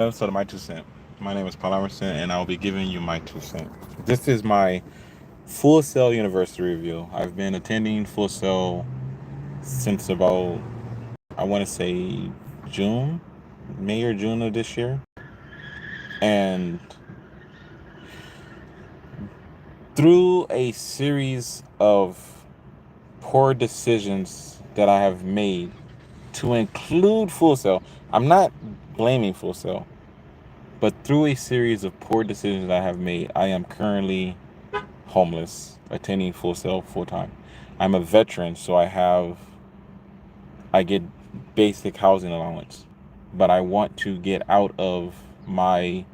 Episode of My 2 cent. My name is Paul Emerson, and I'll be giving you my 2 cent. This is my Full Sail University review. I've been attending Full Sail since about, I want to say, June, May or June of this year. And through a series of poor decisions that I have made to include Full Sail, I'm not blaming Full Sail. But through a series of poor decisions I have made, I am currently homeless, attending Full Sail full time. I'm a veteran, so I get basic housing allowance. But I want to get out of my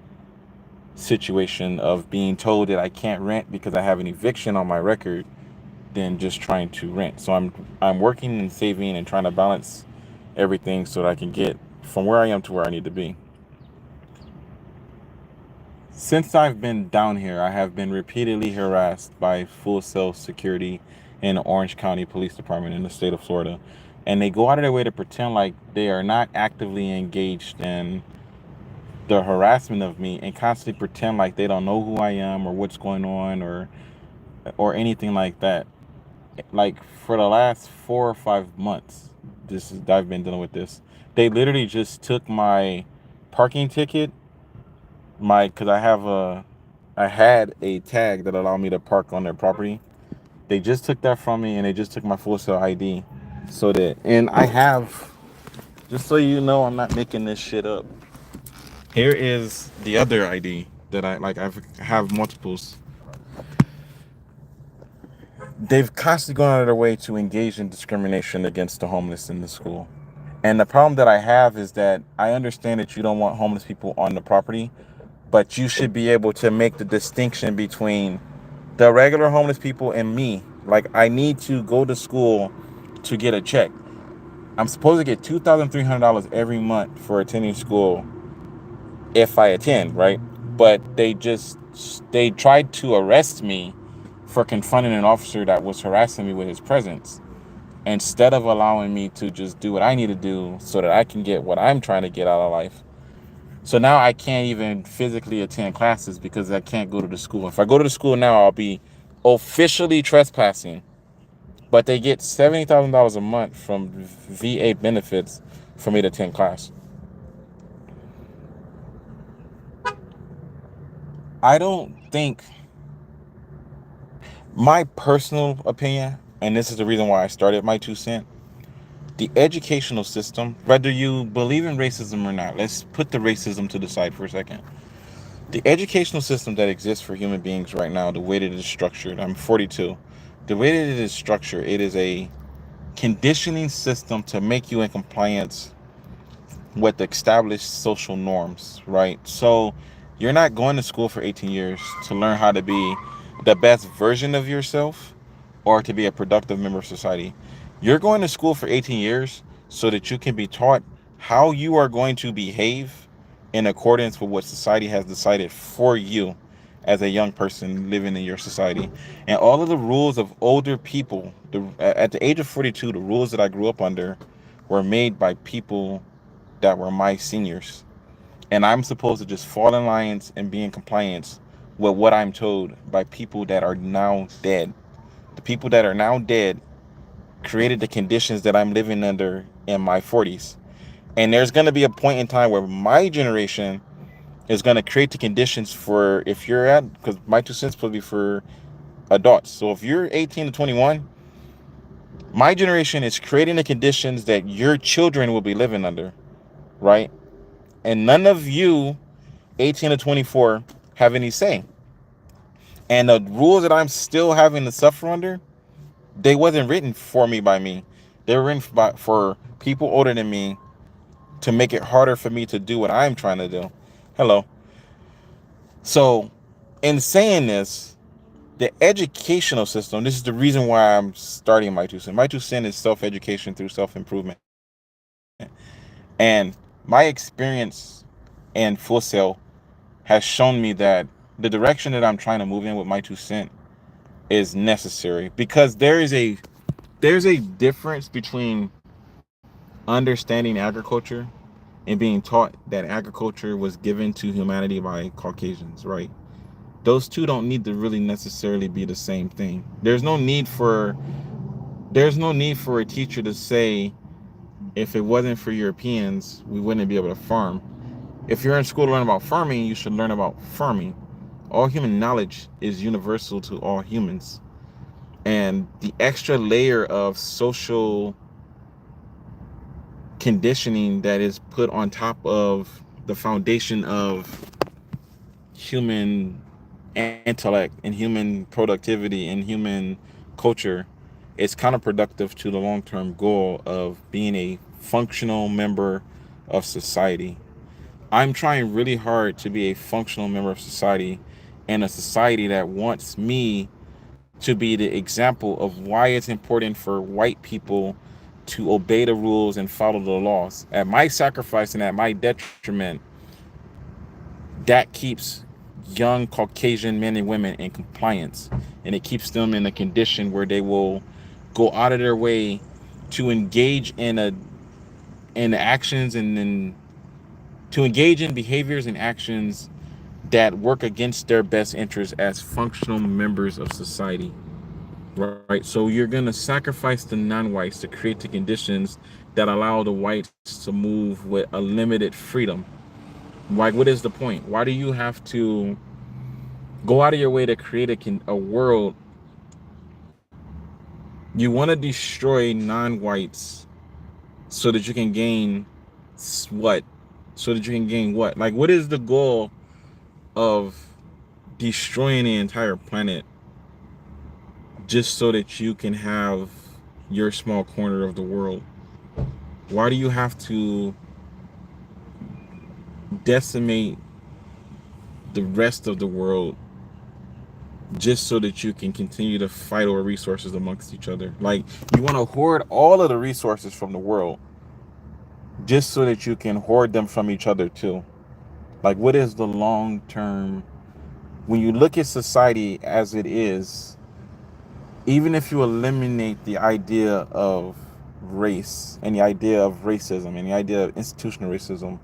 situation of being told that I can't rent because I have an eviction on my record than just trying to rent. So I'm working and saving and trying to balance everything so that I can get from where I am to where I need to be. Since I've been down here, I have been repeatedly harassed by Full Sail security in the Orange County Police Department in the state of Florida. And they go out of their way to pretend like they are not actively engaged in the harassment of me and constantly pretend like they don't know who I am or what's going on or anything like that. Like for the last 4 or 5 months, I've been dealing with this. They literally just took my parking ticket, because I had a tag that allowed me to park on their property. They just took that from me, and they just took my Full Sail ID. And I have, just so you know, I'm not making this shit up. Here is the other ID that have multiples. They've constantly gone out of their way to engage in discrimination against the homeless in the school. And the problem that I have is that I understand that you don't want homeless people on the property, but you should be able to make the distinction between the regular homeless people and me. Like, I need to go to school to get a check. I'm supposed to get $2,300 every month for attending school if I attend, right? But they tried to arrest me for confronting an officer that was harassing me with his presence, instead of allowing me to just do what I need to do so that I can get what I'm trying to get out of life. So now I can't even physically attend classes because I can't go to the school. If I go to the school now, I'll be officially trespassing. But they get $70,000 a month from VA benefits for me to attend class. I don't think, my personal opinion, and this is the reason why I started my 2 cent, the educational system, whether you believe in racism or not, let's put the racism to the side for a second. The educational system that exists for human beings right now, the way that it is structured, I'm 42, the way that it is structured, it is a conditioning system to make you in compliance with established social norms, right? So you're not going to school for 18 years to learn how to be the best version of yourself or to be a productive member of society. You're going to school for 18 years so that you can be taught how you are going to behave in accordance with what society has decided for you as a young person living in your society. And all of the rules of older people, at the age of 42, the rules that I grew up under were made by people that were my seniors. And I'm supposed to just fall in lines and be in compliance with what I'm told by people that are now dead. The people that are now dead created the conditions that I'm living under in my 40s. And there's going to be a point in time where my generation is going to create the conditions for, if you're at, because my 2 cents supposed to be for adults. So if you're 18 to 21, my generation is creating the conditions that your children will be living under, right? And none of you 18 to 24 have any say. And the rules that I'm still having to suffer under, they wasn't written for me by me. They were written for people older than me to make it harder for me to do what I'm trying to do. Hello. So, in saying this, the educational system, this is the reason why I'm starting my 2 cent. My 2 cent is self-education through self-improvement. And my experience in Full Sail has shown me that the direction that I'm trying to move in with my 2 cent is necessary, because there's a difference between understanding agriculture and being taught that agriculture was given to humanity by Caucasians, right? Those two don't need to really necessarily be the same thing. There's no need for a teacher to say, if it wasn't for Europeans, we wouldn't be able to farm. If you're in school to learn about farming, you should learn about farming. All human knowledge is universal to all humans. And the extra layer of social conditioning that is put on top of the foundation of human intellect and human productivity and human culture is counterproductive to the long-term goal of being a functional member of society. I'm trying really hard to be a functional member of society, and a society that wants me to be the example of why it's important for white people to obey the rules and follow the laws. At my sacrifice and at my detriment, that keeps young Caucasian men and women in compliance, and it keeps them in a condition where they will go out of their way to engage in actions to engage in behaviors and actions that work against their best interests as functional members of society. Right? So you're going to sacrifice the non-whites to create the conditions that allow the whites to move with a limited freedom. Like, what is the point? Why do you have to go out of your way to create a world? You want to destroy non-whites so that you can gain what? So that you can gain what? Like, what is the goal of destroying the entire planet just so that you can have your small corner of the world? Why do you have to decimate the rest of the world just so that you can continue to fight over resources amongst each other? Like, you want to hoard all of the resources from the world just so that you can hoard them from each other too. Like, what is the long term? When you look at society as it is, even if you eliminate the idea of race and the idea of racism and the idea of institutional racism,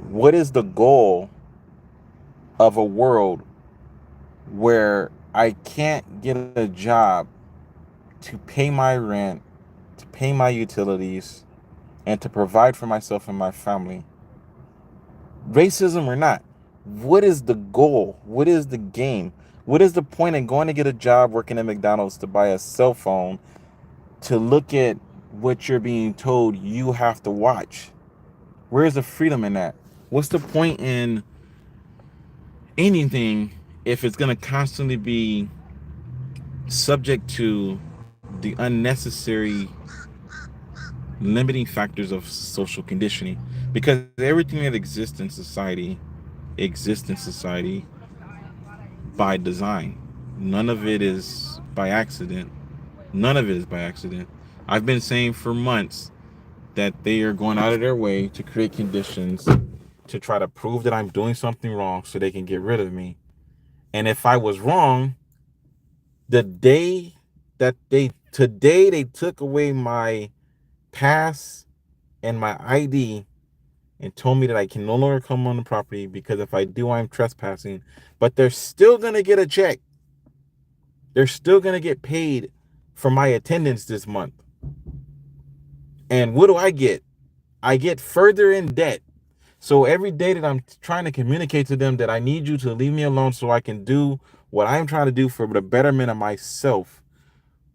what is the goal of a world where I can't get a job to pay my rent, to pay my utilities, and to provide for myself and my family? Racism or not, what is the goal? What is the game? What is the point in going to get a job working at McDonald's to buy a cell phone to look at what you're being told you have to watch? Where's the freedom in that? What's the point in anything if it's going to constantly be subject to the unnecessary limiting factors of social conditioning? Because everything that exists in society by design. None of it is by accident. None of it is by accident. I've been saying for months that they are going out of their way to create conditions to try to prove that I'm doing something wrong so they can get rid of me. And if I was wrong, the day that they took away my pass and my ID and told me that I can no longer come on the property because if I do, I'm trespassing. But they're still going to get a check. They're still going to get paid for my attendance this month. And what do I get? I get further in debt. So every day that I'm trying to communicate to them that I need you to leave me alone so I can do what I'm trying to do for the betterment of myself,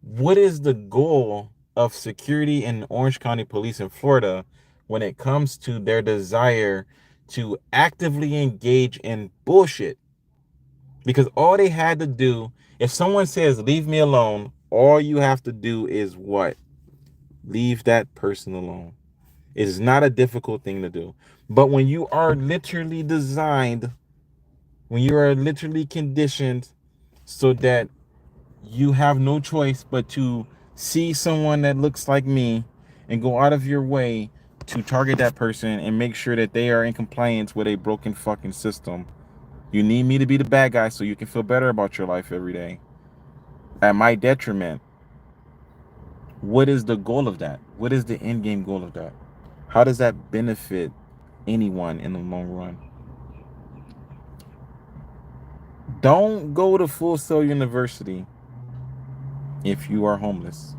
what is the goal of security in Orange County Police in Florida when it comes to their desire to actively engage in bullshit? Because all they had to do, if someone says, leave me alone, all you have to do is what? Leave that person alone. It is not a difficult thing to do. But when you are literally designed, when you are literally conditioned so that you have no choice but to see someone that looks like me and go out of your way to target that person and make sure that they are in compliance with a broken fucking system. You need me to be the bad guy so you can feel better about your life every day at my detriment. What is the goal of that? What is the end game goal of that? How does that benefit anyone in the long run? Don't go to Full Sail University if you are homeless.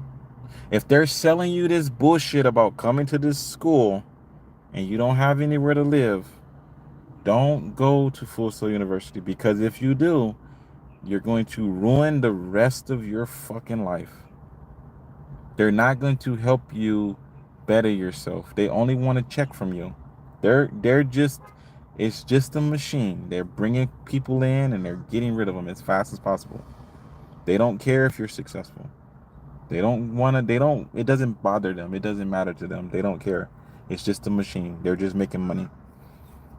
If they're selling you this bullshit about coming to this school and you don't have anywhere to live, don't go to Full Sail University, because if you do, you're going to ruin the rest of your fucking life. They're not going to help you better yourself. They only want to check from you. They're just, it's just a machine. They're bringing people in and they're getting rid of them as fast as possible. They don't care if you're successful. They don't want to, they don't, it doesn't bother them. It doesn't matter to them. They don't care. It's just a machine. They're just making money.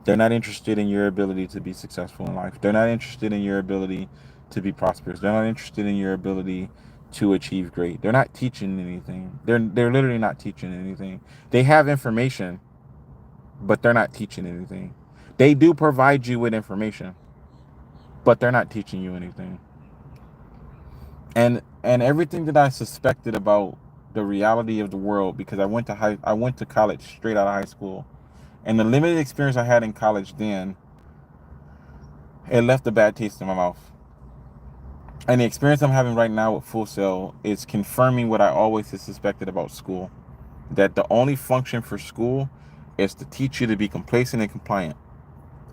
They're not interested in your ability to be successful in life. They're not interested in your ability to be prosperous. They're not interested in your ability to achieve great. They're not teaching anything. They're literally not teaching anything. They have information, but they're not teaching anything. They do provide you with information, but they're not teaching you anything. And everything that I suspected about the reality of the world, because I went to college straight out of high school, and the limited experience I had in college then, it left a bad taste in my mouth. And the experience I'm having right now with Full Sail is confirming what I always suspected about school. That the only function for school is to teach you to be complacent and compliant.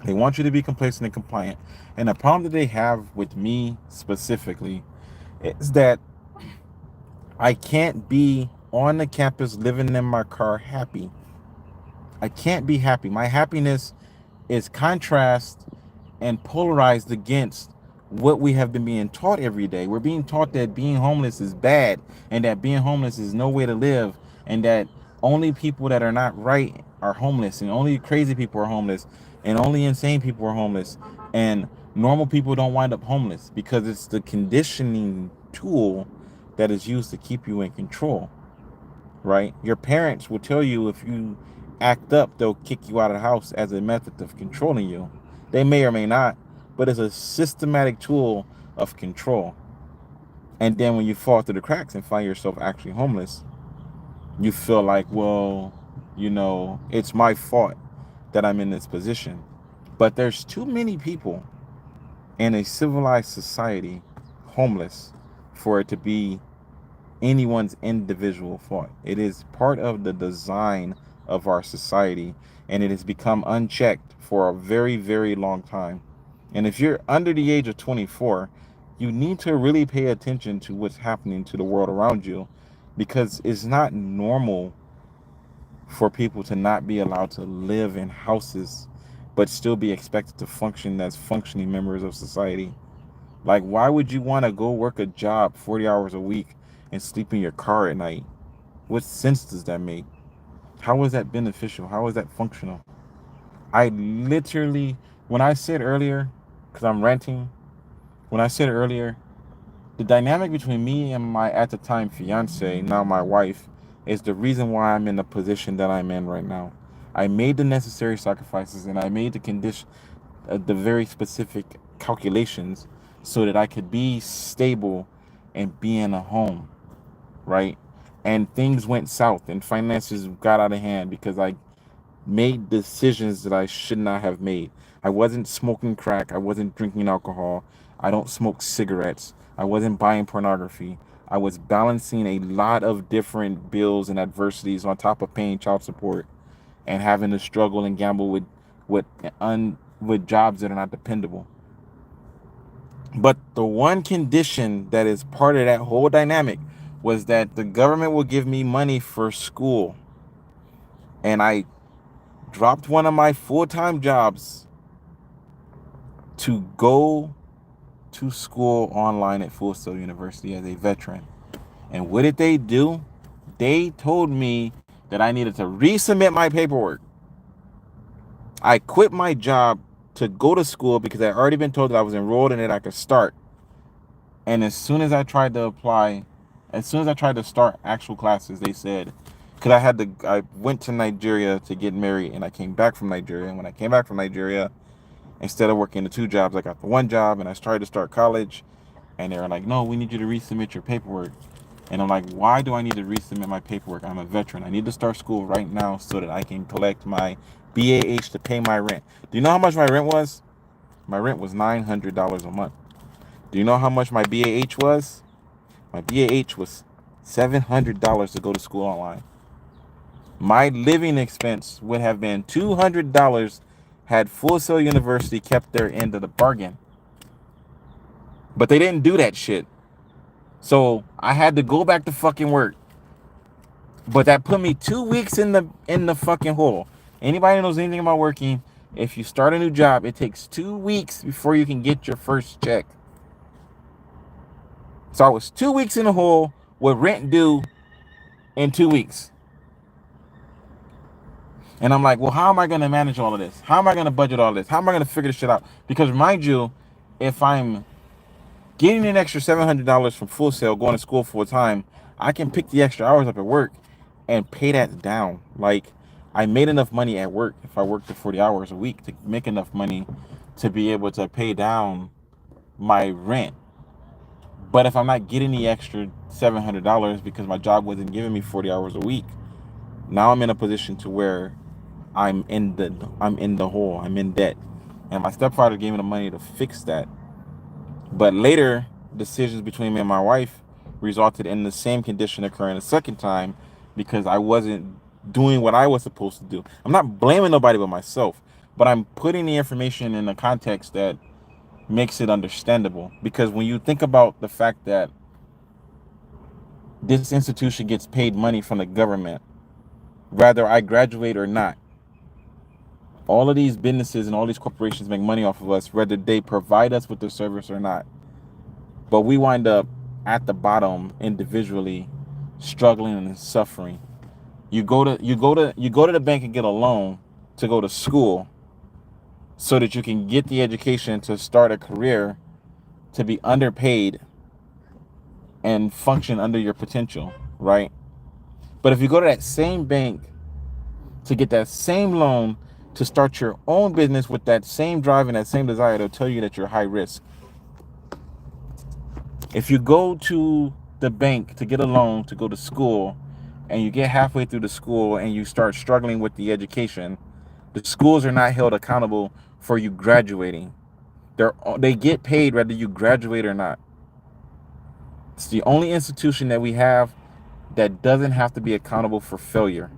They want you to be complacent and compliant. And the problem that they have with me specifically is that I can't be on the campus living in my car happy. I can't be happy. My happiness is contrast and polarized against what we have been being taught every day. We're being taught that being homeless is bad, and that being homeless is no way to live, and that only people that are not right are homeless, and only crazy people are homeless, and only insane people are homeless, and normal people don't wind up homeless, because it's the conditioning tool that is used to keep you in control. Right? Your parents will tell you if you act up, they'll kick you out of the house as a method of controlling you. They may or may not, but it's a systematic tool of control. And then when you fall through the cracks and find yourself actually homeless, you feel like, well, it's my fault that I'm in this position. But there's too many people in a civilized society homeless for it to be anyone's individual fault. It is part of the design of our society, and it has become unchecked for a very, very long time. And if you're under the age of 24, you need to really pay attention to what's happening to the world around you, because it's not normal for people to not be allowed to live in houses but still be expected to function as functioning members of society. Like, why would you want to go work a job 40 hours a week and sleep in your car at night? What sense does that make? How is that beneficial? How is that functional? I literally, when I said earlier, because I'm renting, when I said earlier, the dynamic between me and my, at the time, fiance, now my wife, is the reason why I'm in the position that I'm in right now. I made the necessary sacrifices, and I made the very specific calculations so that I could be stable and be in a home, right? And things went south and finances got out of hand because I made decisions that I should not have made. I wasn't smoking crack. I wasn't drinking alcohol. I don't smoke cigarettes. I wasn't buying pornography. I was balancing a lot of different bills and adversities on top of paying child support and having to struggle and gamble with with jobs that are not dependable. But the one condition that is part of that whole dynamic was that the government will give me money for school. And I dropped one of my full-time jobs to go to school online at Full Sail University as a veteran. And what did they do? They told me that I needed to resubmit my paperwork. I quit my job to go to school because I had already been told that I was enrolled and that I could start. And as soon as I tried to apply, as soon as I tried to start actual classes, they said, because I went to Nigeria to get married, and I came back from Nigeria. And when I came back from Nigeria, instead of working the two jobs, I got the one job, and I tried to start college. And they were like, no, we need you to resubmit your paperwork. And I'm like, why do I need to resubmit my paperwork? I'm a veteran. I need to start school right now so that I can collect my BAH to pay my rent. Do you know how much my rent was? My rent was $900 a month. Do you know how much my BAH was? My BAH was $700 to go to school online. My living expense would have been $200 had Full Sail University kept their end of the bargain. But they didn't do that shit. So I had to go back to fucking work. But that put me 2 weeks in the fucking hole. Anybody knows anything about working, if you start a new job, it takes 2 weeks before you can get your first check. So I was 2 weeks in the hole with rent due in 2 weeks. And I'm like, well, how am I going to manage all of this? How am I going to budget all this? How am I going to figure this shit out? Because mind you, if I'm getting an extra $700 from Full Sail, going to school full time, I can pick the extra hours up at work and pay that down. Like, I made enough money at work if I worked the 40 hours a week to make enough money to be able to pay down my rent. But if I'm not getting the extra $700 because my job wasn't giving me 40 hours a week, now I'm in a position to where I'm in the hole. I'm in debt. And my stepfather gave me the money to fix that. But later, decisions between me and my wife resulted in the same condition occurring a second time because I wasn't doing what I was supposed to do. I'm not blaming nobody but myself, but I'm putting the information in a context that makes it understandable. Because when you think about the fact that this institution gets paid money from the government, whether I graduate or not, all of these businesses and all these corporations make money off of us, whether they provide us with the service or not. But we wind up at the bottom individually, struggling and suffering. You go to the bank and get a loan to go to school so that you can get the education to start a career, to be underpaid and function under your potential, right? But if you go to that same bank to get that same loan to start your own business with that same drive and that same desire, they'll tell you that you're high risk. If you go to the bank to get a loan to go to school and you get halfway through the school and you start struggling with the education, the schools are not held accountable for you graduating. They get paid whether you graduate or not. It's the only institution that we have that doesn't have to be accountable for failure.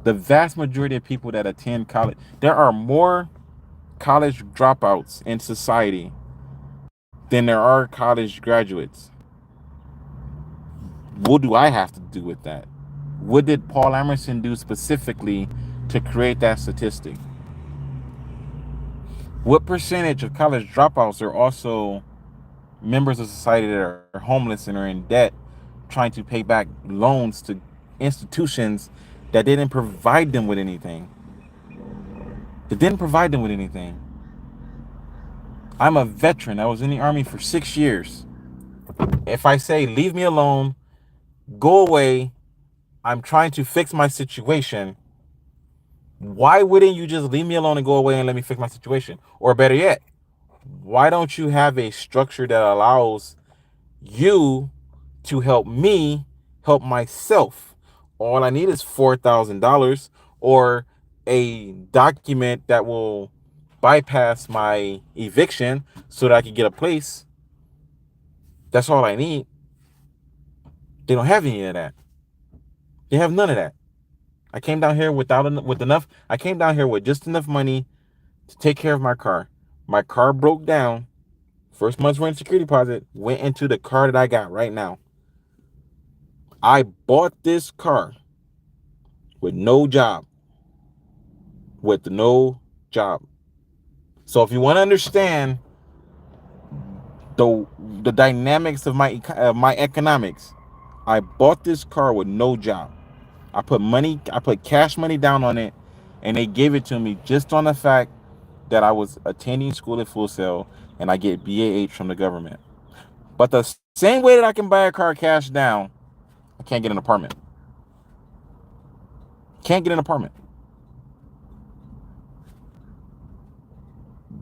The vast majority of people that attend college, there are more college dropouts in society than there are college graduates. What do I have to do with that? What did Paul Emerson do specifically to create that statistic? What percentage of college dropouts are also members of society that are homeless and are in debt, trying to pay back loans to institutions that didn't provide them with anything? I'm a veteran. I was in the Army for 6 years. If I say, leave me alone, go away, I'm trying to fix my situation, why wouldn't you just leave me alone and go away and let me fix my situation? Or better yet, why don't you have a structure that allows you to help me help myself? All I need is $4,000 or a document that will bypass my eviction so that I can get a place. That's all I need. They don't have any of that. They have none of that. I came down here with enough. I came down here with just enough money to take care of my car. My car broke down. First month's rent security deposit went into the car that I got right now. I bought this car with no job. So if you want to understand the dynamics of my economics, I bought this car with no job. I put cash money down on it, and they gave it to me just on the fact that I was attending school at Full Sail and I get BAH from the government. But the same way that I can buy a car cash down, I can't get an apartment.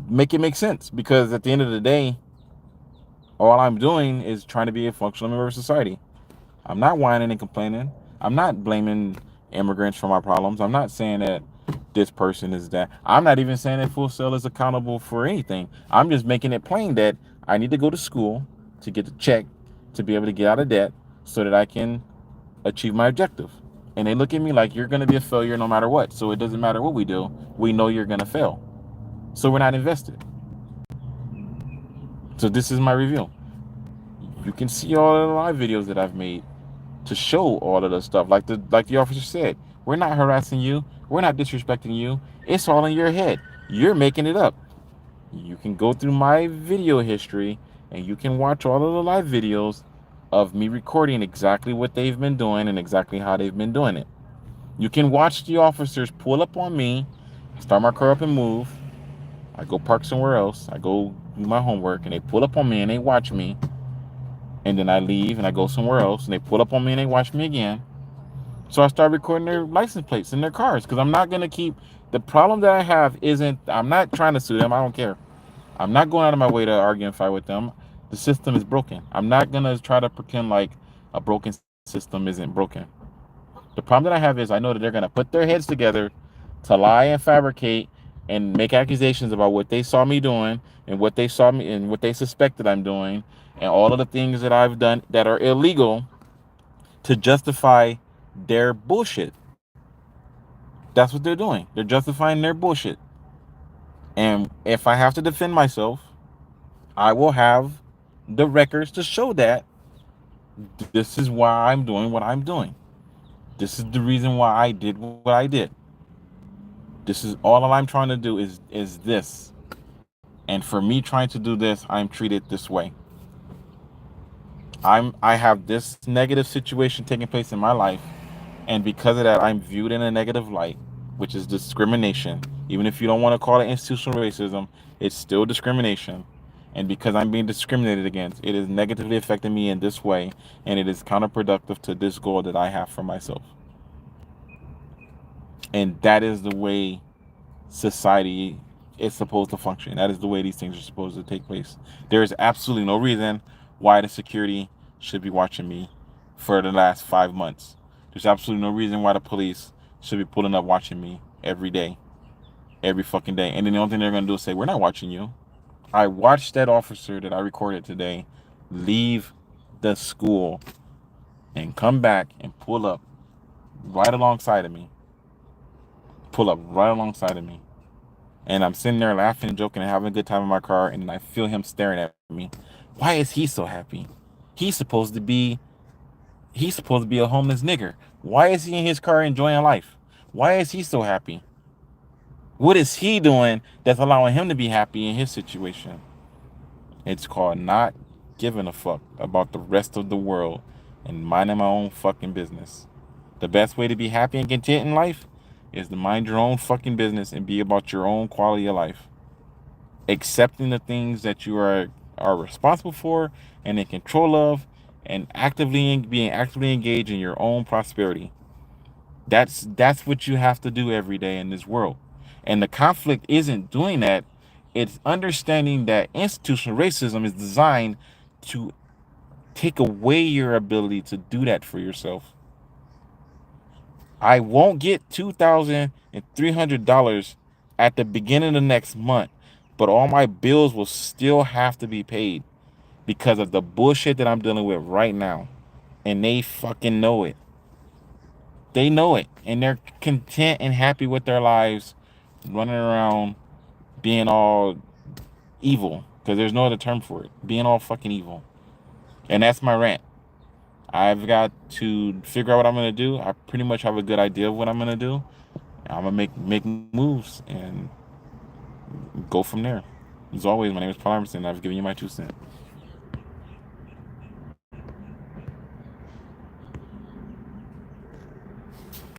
Make it make sense, because at the end of the day, all I'm doing is trying to be a functional member of society. I'm not whining and complaining. I'm not blaming immigrants for my problems. I'm not saying that this person is that. I'm not even saying that Full Sail is accountable for anything. I'm just making it plain that I need to go to school to get the check to be able to get out of debt so that I can achieve my objective. And they look at me like, you're going to be a failure no matter what. So it doesn't matter what we do. We know you're going to fail. So we're not invested. So this is my review. You can see all the live videos that I've made to show all of the stuff. Like the officer said, we're not harassing you. We're not disrespecting you. It's all in your head. You're making it up. You can go through my video history and you can watch all of the live videos of me recording exactly what they've been doing and exactly how they've been doing it. You can watch the officers pull up on me, start my car up and move. I go park somewhere else. I go do my homework and they pull up on me and they watch me. And then I leave and I go somewhere else and they pull up on me and they watch me again. So I start recording their license plates in their cars because I'm not going to keep. The problem that I have isn't, I'm not trying to sue them. I don't care. I'm not going out of my way to argue and fight with them. The system is broken. I'm not going to try to pretend like a broken system isn't broken. The problem that I have is I know that they're going to put their heads together to lie and fabricate and make accusations about what they saw me doing and what they saw me and what they suspected I'm doing and all of the things that I've done that are illegal to justify their bullshit. That's what they're doing. They're justifying their bullshit. And if I have to defend myself, I will have the records to show that this is why I'm doing what I'm doing. This is the reason why I did what I did. This is all I'm trying to do is this. And for me trying to do this, I'm treated this way. I have this negative situation taking place in my life, and because of that, I'm viewed in a negative light, which is discrimination. Even if you don't want to call it institutional racism, it's still discrimination. And because I'm being discriminated against, it is negatively affecting me in this way, and it is counterproductive to this goal that I have for myself. And that is the way society is supposed to function. That is the way these things are supposed to take place. There is absolutely no reason why the security should be watching me for the last 5 months. There's absolutely no reason why the police should be pulling up watching me every day, every fucking day. And then the only thing they're going to do is say, we're not watching you. I watched that officer that I recorded today leave the school and come back and pull up right alongside of me. Pull up right alongside of me. And I'm sitting there laughing and joking and having a good time in my car, and then I feel him staring at me. Why is he so happy? He's supposed to be a homeless nigger. Why is he in his car enjoying life? Why is he so happy? What is he doing that's allowing him to be happy in his situation? It's called not giving a fuck about the rest of the world and minding my own fucking business. The best way to be happy and content in life is to mind your own fucking business and be about your own quality of life. Accepting the things that you are responsible for and in control of, and being actively engaged in your own prosperity. That's what you have to do every day in this world. And the conflict isn't doing that. It's understanding that institutional racism is designed to take away your ability to do that for yourself. I won't get $2,300 at the beginning of the next month, but all my bills will still have to be paid because of the bullshit that I'm dealing with right now. And they fucking know it. They know it. And they're content and happy with their lives, running around being all evil. Because there's no other term for it. Being all fucking evil. And that's my rant. I've got to figure out what I'm going to do. I pretty much have a good idea of what I'm going to do. I'm going to make moves and go from there. As always, my name is Paul Emerson, and I've given you my 2 cents.